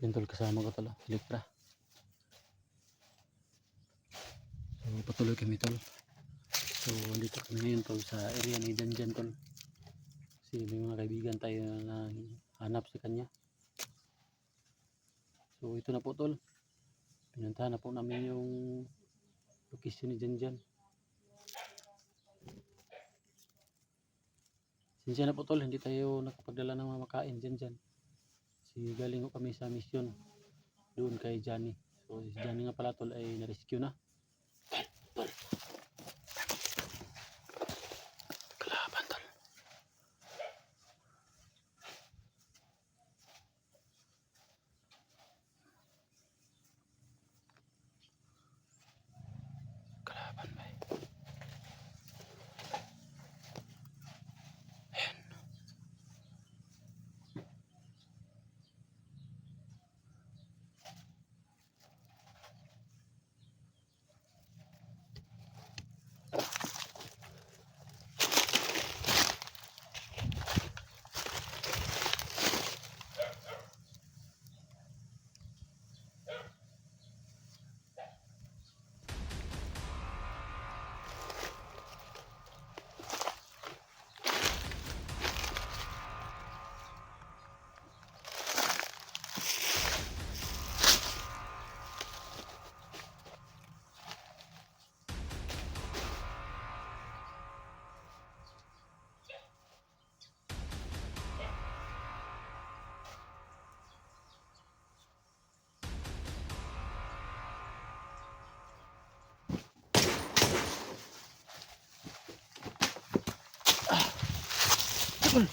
Yan tol, kasama ko tol, Electra. So patuloy kami tol. So dito kami ngayon tol sa area ni Janjan tol. Kasi may mga kaibigan tayo na hanap sa kanya. So ito na po tol. Pinuntahan na po namin yung location ni Janjan. Sinsya na po tol, hindi tayo nakapagdala ng mga makain Janjan. Kasi galing ko kami sa mission doon kay Johnny. So si Johnny nga pala tol ay na-rescue na. Kalaban tol. Kalaban ba eh. Tol.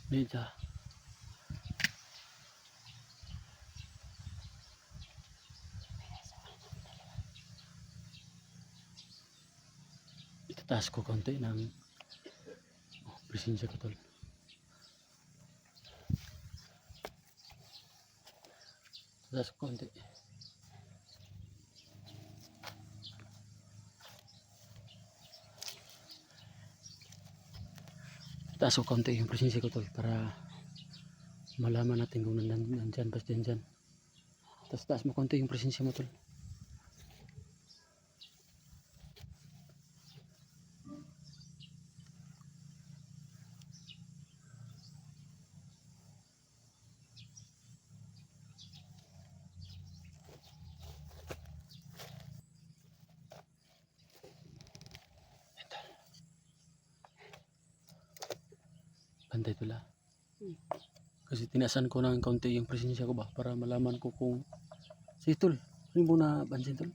Medya. Itataas ko konti ng presensya ko tol. Itataas ko konti. Itataas ko konti yung presensya ko tol para malaman natin kung nandyan pas dyan. Tapos taas mo konti yung presensya mo tol. Bantay tula. Kasi tinasan ko ng konti yung presensya ko ba para malaman ko kung si tol, ano mo na bansin tol?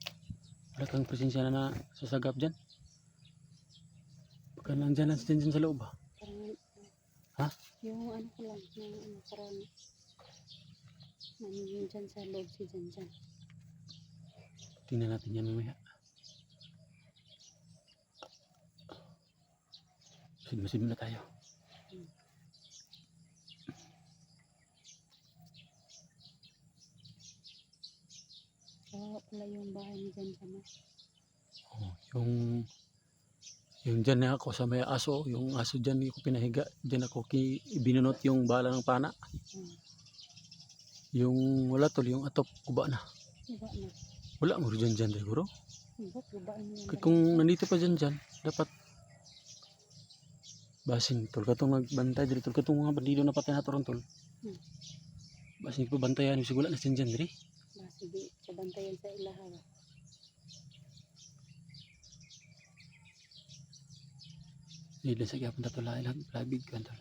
Wala kang presensya na sasagap dyan? Baka nandyan lang sa loob ba? Ha? Yung ano ko lang, yung ano, parang nandiyan dyan sa loob si Janjan. Tingnan natin yan mamaya. Masid na tayo. So, pala yung bahay ni Janjan. Oh, yung dyan na ako sa may aso, yung aso dyan ko pinahiga, dyan ako binunot yung bala ng pana. Yung wala tol, yung atop, kuba na. Iba na. Wala mo dyan siguro. Ba't iba na yan? Kung nandito pa dyan, dapat basing tol, katong nagbantay dito tol, katong mga bandido na patay na toron tol. Basing ko bantayan, siguro na dyan diri. Sige, kabantayan sa ilaha ba? Hindi sa gyapon dato lain labig kan tol.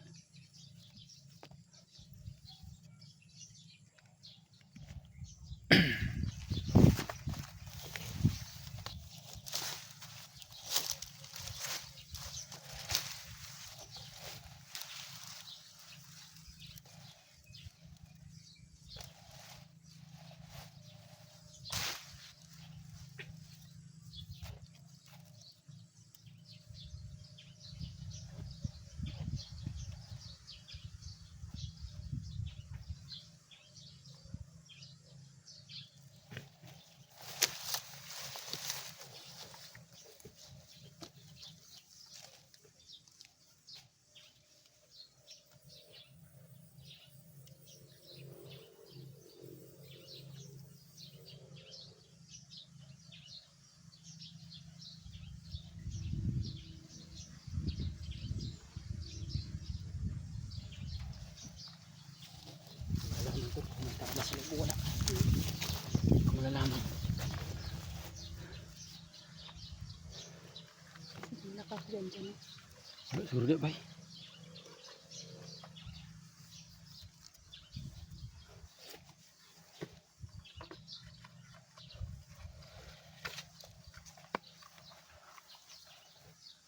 Diyan, diyan. Wala siguro di bay.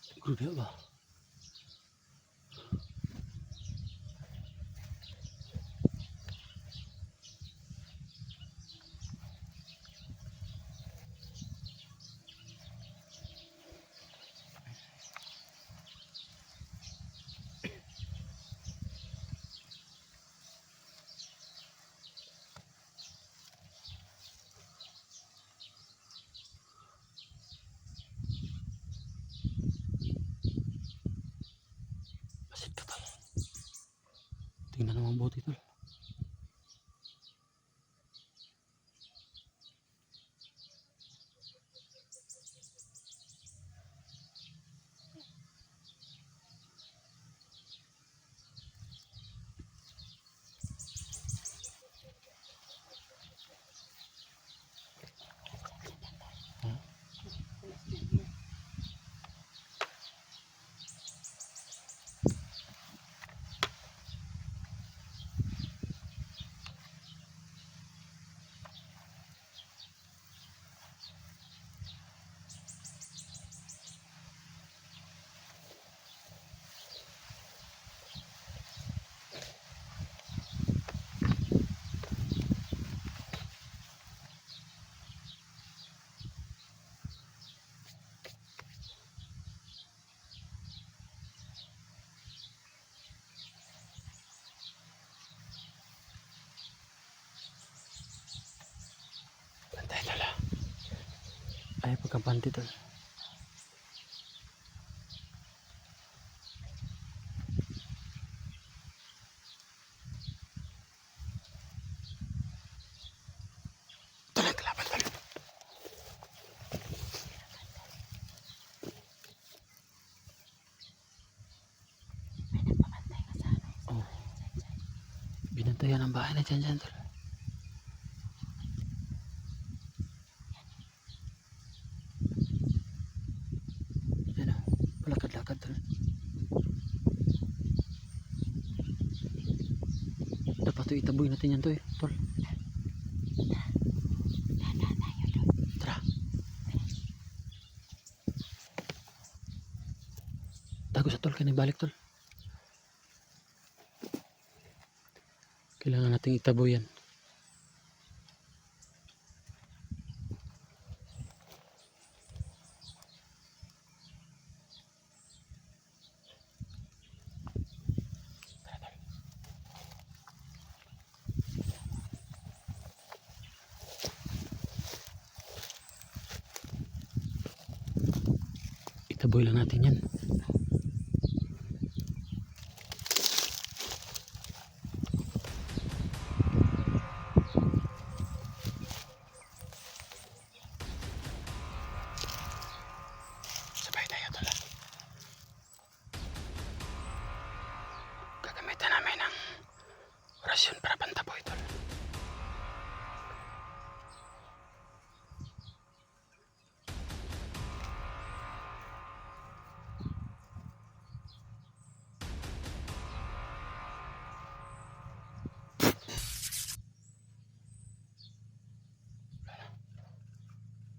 Siguro di ba? Masid ka tol. Tingnan naman buti tol. Bantay tol ah. Ay pagkapanti tol. Tol ang kalaban tol. Papantay ka sa ano. Oh. Binantayan ang bahay na dyan tol. Yan o. Palakad-lakad tol. Dapat to itaboy natin yan to eh. Tol. Tara. Tago sa tol. Kaya balik tol. Kailangan nating itaboy yan. Itaboy lang natin yan. Sabay tayo tol. Gagamitan namin ng orasyon para pantaboy tol.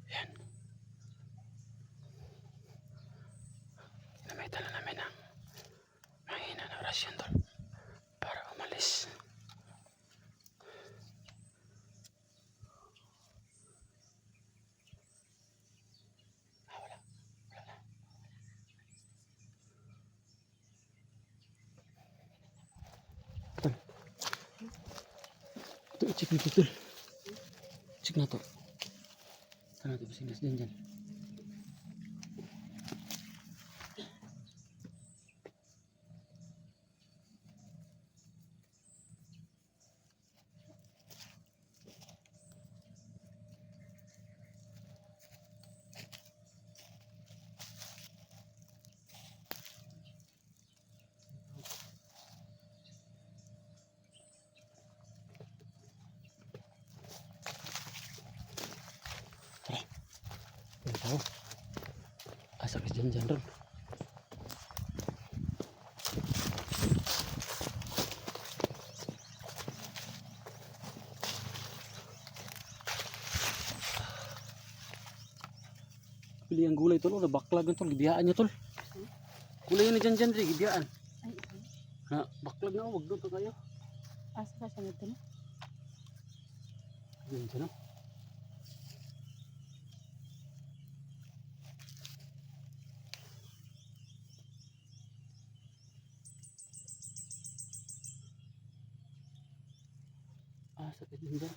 Yan. Gagamitan na namin ng mahina na orasyon tol para umalis. Wala. Wala na. Tol. Ito, check nito tol. Check na to. Ano ito? Basinas dyan. Tara. Yung tao. Asa ka dyan ron. Bili ang gulay tol, nabaklag na tol, gibiyaan niya tol. Gulay ni dyan gibiyaan. Ay, ito. Na, baklag na, wag doon to kayo. Asa ka siya nito na? Yun dyan, no? Ah, sakit din dyan.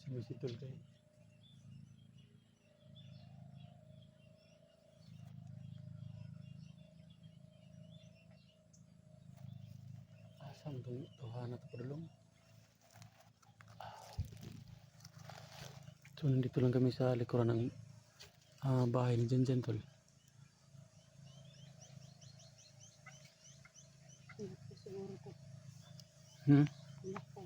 Sumisitol kayo. Asam dong Tuhan at padulong. So nandito lang kami sa likuran ng bahay ni Jan tol. Ito siguro ko. Hmm? Anak ko.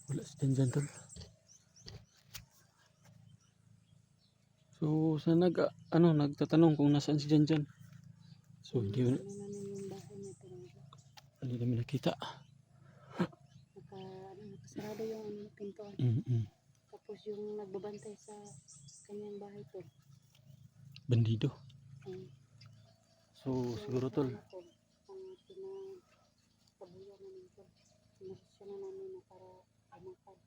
Wala si Jan tol. So sa nagtatanong kung nasaan si Jan. So hindi Ano namin yung bahay niya talaga. namin nakita. Nakasarado yung pintuan. Tapos yung nagbabantay sa kanyang bahay to. Bandido. Um, So siguro tol. Ang pinakabuyan namin to. Sinasya na namin na para umakad.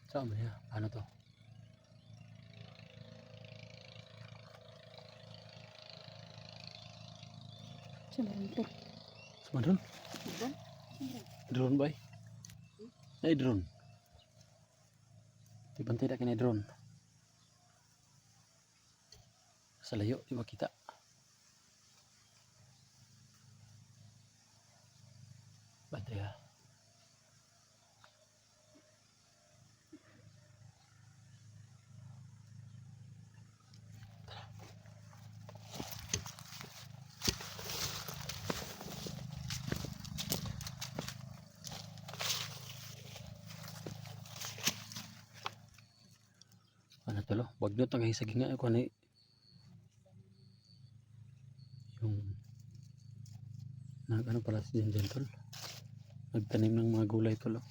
Saan ba niya? Ano to? Siyempre ito. Sama drone? Diba? Siyempre. Drone ba? Ay drone. Di bantay na kina drone. Sa layo, di ba kita? Bantay ha. Ano to lo? Wag nyo tangay sa ginga ko na yung ano pala si Jan tol. Nagtanim ng mga gulay tol. Oh.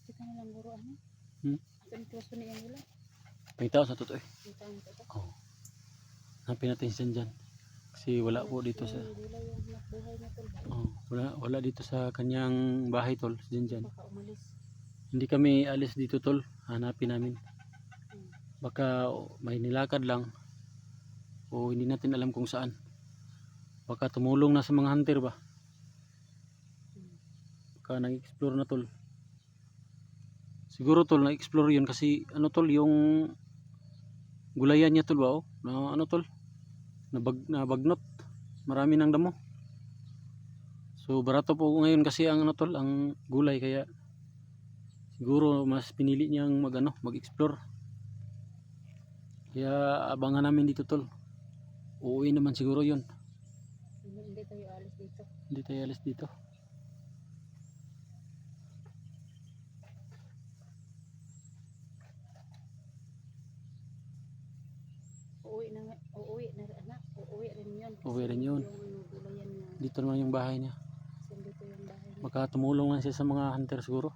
Kita na lang guro ano? Ito yung kloso niya nila. Pangitaw sa totoo eh. Kita ang ito. Oh. Hanapin natin si Jan. Kasi wala po dito sa Wala yung anak buhay na tol. wala dito sa kanyang bahay tol si Jan. Baka umalis. Hindi kami alis dito tol. Hanapin namin. Baka may nilakad lang o hindi natin alam kung saan. Baka tumulong na sa mga hunter ba. Baka nag-explore na tol. Siguro tol na-explore yun kasi ano tol yung gulayan niya tol ba oh? Na ano tol? Nabagnot. Marami ng damo. So barato po ngayon kasi ang ano tol, ang gulay kaya siguro mas pinili niyang mag-explore. Kaya abangan namin dito tol. Uuwi naman siguro yun. Hindi tayo alis dito. Hindi tayo alis dito. Uuwi rin yun. Uuwi rin yun. Yung ano, gulayan niya. Dito naman yung bahay niya. Dito yung bahay niya. Baka tumulong lang siya sa mga hunter siguro.